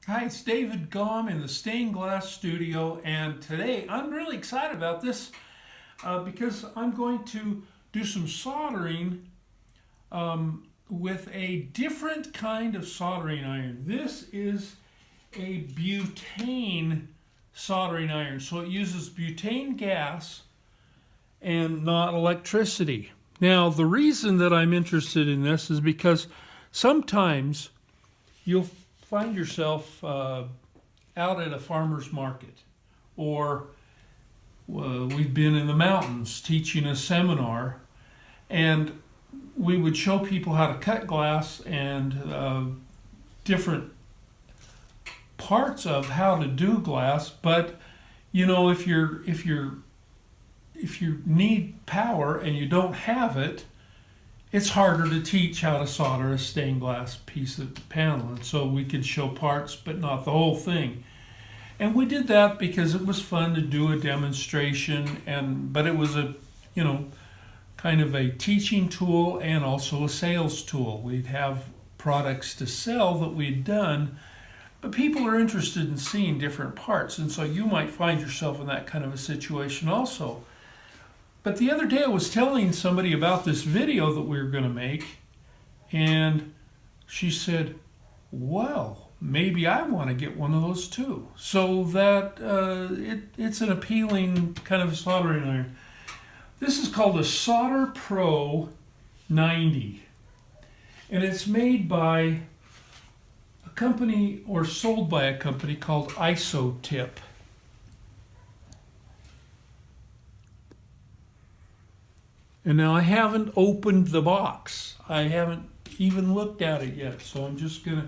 Hi, it's David Gomm in the stained glass studio, and today I'm really excited about this because I'm going to do some soldering with a different kind of soldering iron. This is a butane soldering iron, so it uses butane gas and not electricity. Now, the reason that I'm interested in this is because sometimes you'll find yourself out at a farmer's market, or we've been in the mountains teaching a seminar, and we would show people how to cut glass and different parts of how to do glass. But you know, if you need power and you don't have it, it's harder to teach how to solder a stained glass piece of panel. And so we could show parts, but not the whole thing. And we did that because it was fun to do a demonstration, but it was a, you know, kind of a teaching tool and also a sales tool. We'd have products to sell that we'd done, but people are interested in seeing different parts. And so you might find yourself in that kind of a situation also. But the other day I was telling somebody about this video that we were going to make, and she said, well, maybe I want to get one of those too. So that it's an appealing kind of soldering iron. This is called a Solder Pro 90, and it's made by a company, or sold by a company called Isotip. And now I haven't opened the box. I haven't even looked at it yet. So I'm just gonna,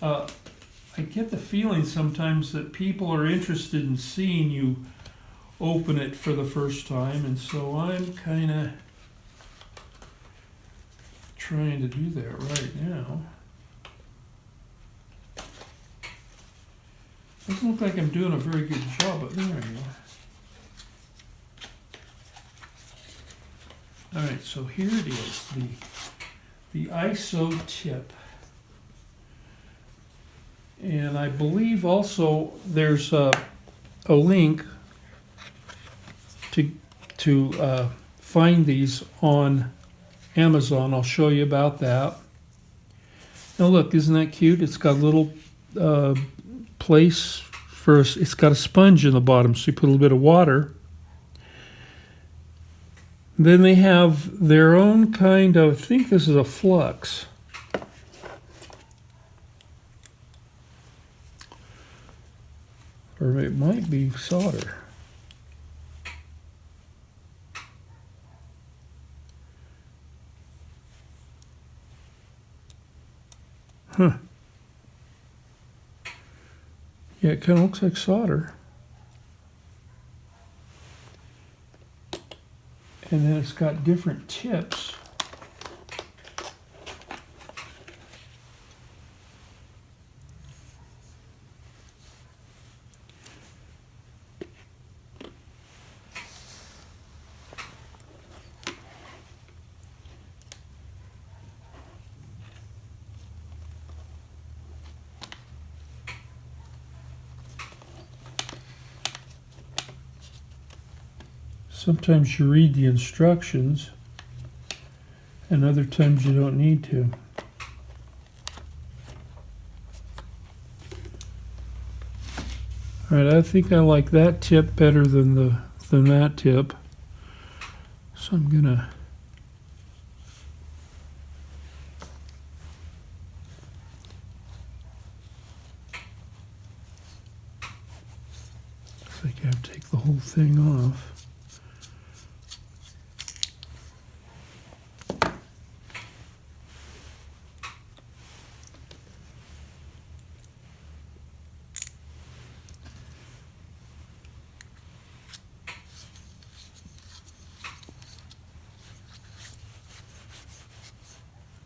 I get the feeling sometimes that people are interested in seeing you open it for the first time. And so I'm kind of trying to do that right now. Doesn't look like I'm doing a very good job, but there we go. All right, so here it is, the ISO tip. And I believe also there's a link to find these on Amazon. I'll show you about that. Now look, isn't that cute? It's got a little place for, it's got a sponge in the bottom, so you put a little bit of water. Then they have their own kind of, I think this is a flux. Or it might be solder. Huh. Yeah, it kind of looks like solder. And then it's got different tips. Sometimes you read the instructions, and other times you don't need to. All right, I think I like that tip better than that tip. So I'm gonna I think I have to take the whole thing off.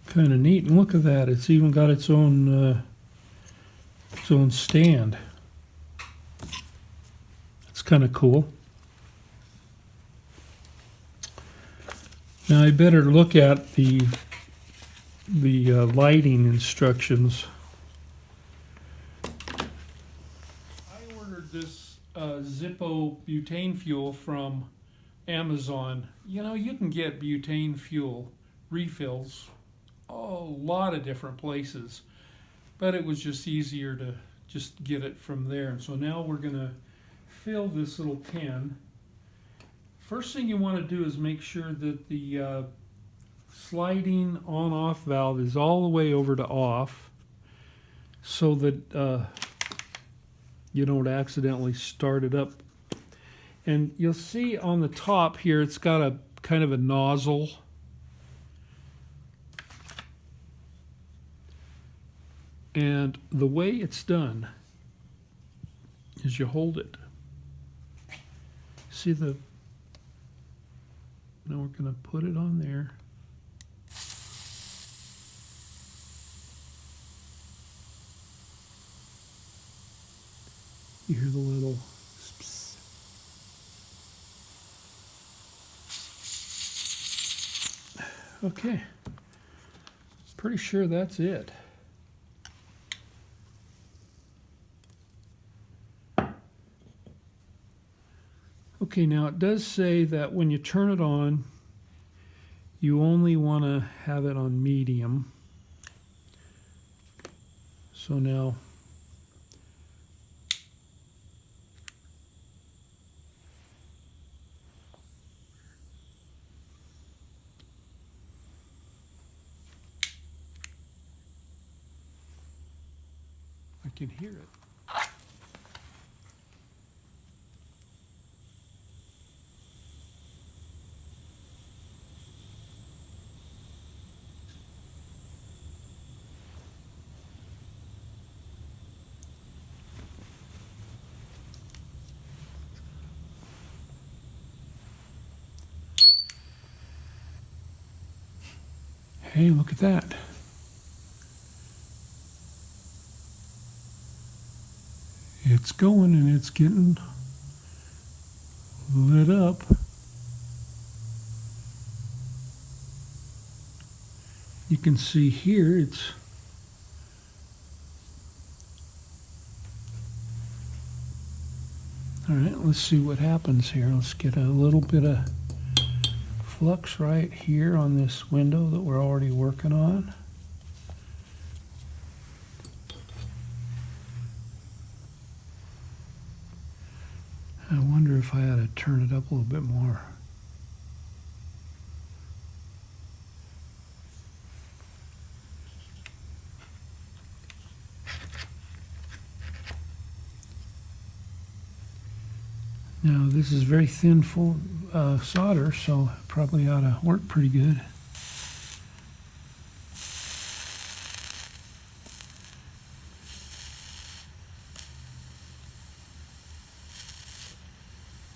Kind of neat, and look at that, it's even got its own stand. It's kind of cool. Now I better look at the lighting instructions. ordered this Zippo butane fuel from Amazon. You know, you can get butane fuel refills a lot of different places, but it was just easier to just get it from there. And so now we're going to fill this little can. First thing you want to do is make sure that the sliding on-off valve is all the way over to off, so that you don't accidentally start it up. And you'll see on the top here, it's got a kind of a nozzle. And the way it's done is you hold it. See the, now we're going to put it on there. You hear the little pss. Okay, pretty sure that's it. Okay, now it does say that when you turn it on, you only want to have it on medium. So now I can hear it. Hey, look at that. It's going and it's getting lit up. You can see here it's all right. Let's see what happens here. Let's get a little bit of flux right here on this window that we're already working on. I wonder if I ought to turn it up a little bit more. Now this is very thin full solder, so it probably ought to work pretty good.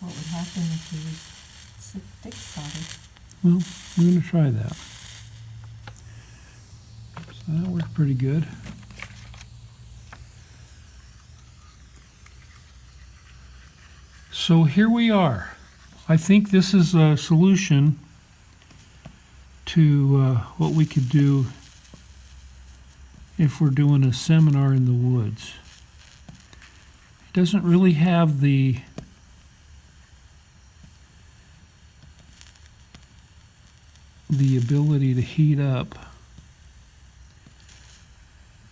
What would happen if you used thick solder? Well, we're going to try that. So that worked pretty good. So here we are. I think this is a solution to what we could do if we're doing a seminar in the woods. It doesn't really have the ability to heat up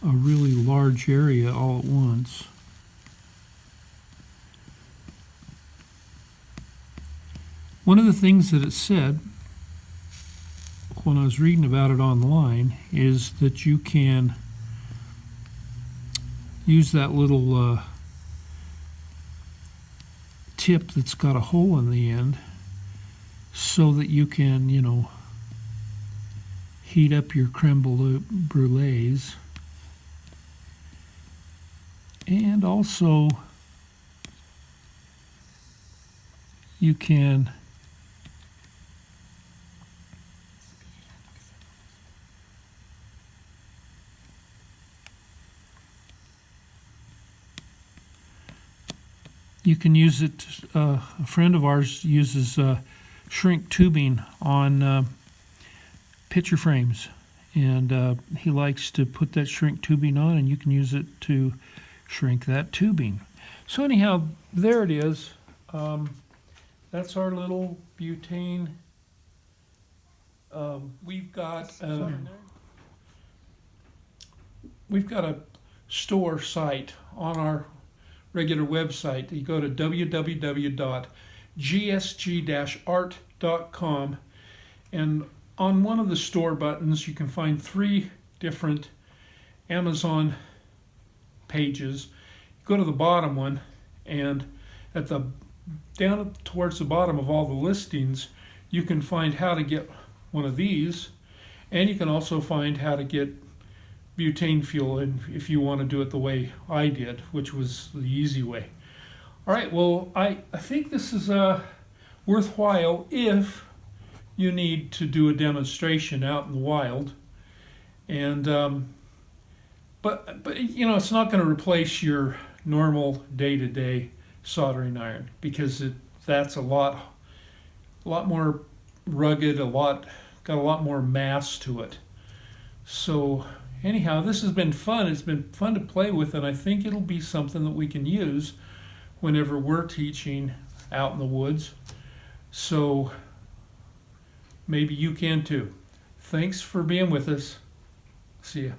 a really large area all at once. One of the things that it said when I was reading about it online is that you can use that little tip that's got a hole in the end so that you can, you know, heat up your creme brulees. And also you can use it. A friend of ours uses shrink tubing on picture frames, and he likes to put that shrink tubing on, and you can use it to shrink that tubing. So anyhow, there it is. That's our little butane. We've got a store site on our regular website. You go to www.gsg-art.com, and on one of the store buttons you can find 3 different Amazon pages. Go to the bottom one, and down towards the bottom of all the listings, you can find how to get one of these, and you can also find how to get butane fuel, and if you want to do it the way I did, which was the easy way. All right, well, I think this is worthwhile if you need to do a demonstration out in the wild, and but you know, it's not going to replace your normal day-to-day soldering iron, because that's a lot more rugged, got a lot more mass to it. So anyhow, this has been fun. It's been fun to play with, and I think it'll be something that we can use whenever we're teaching out in the woods. So maybe you can too. Thanks for being with us. See ya.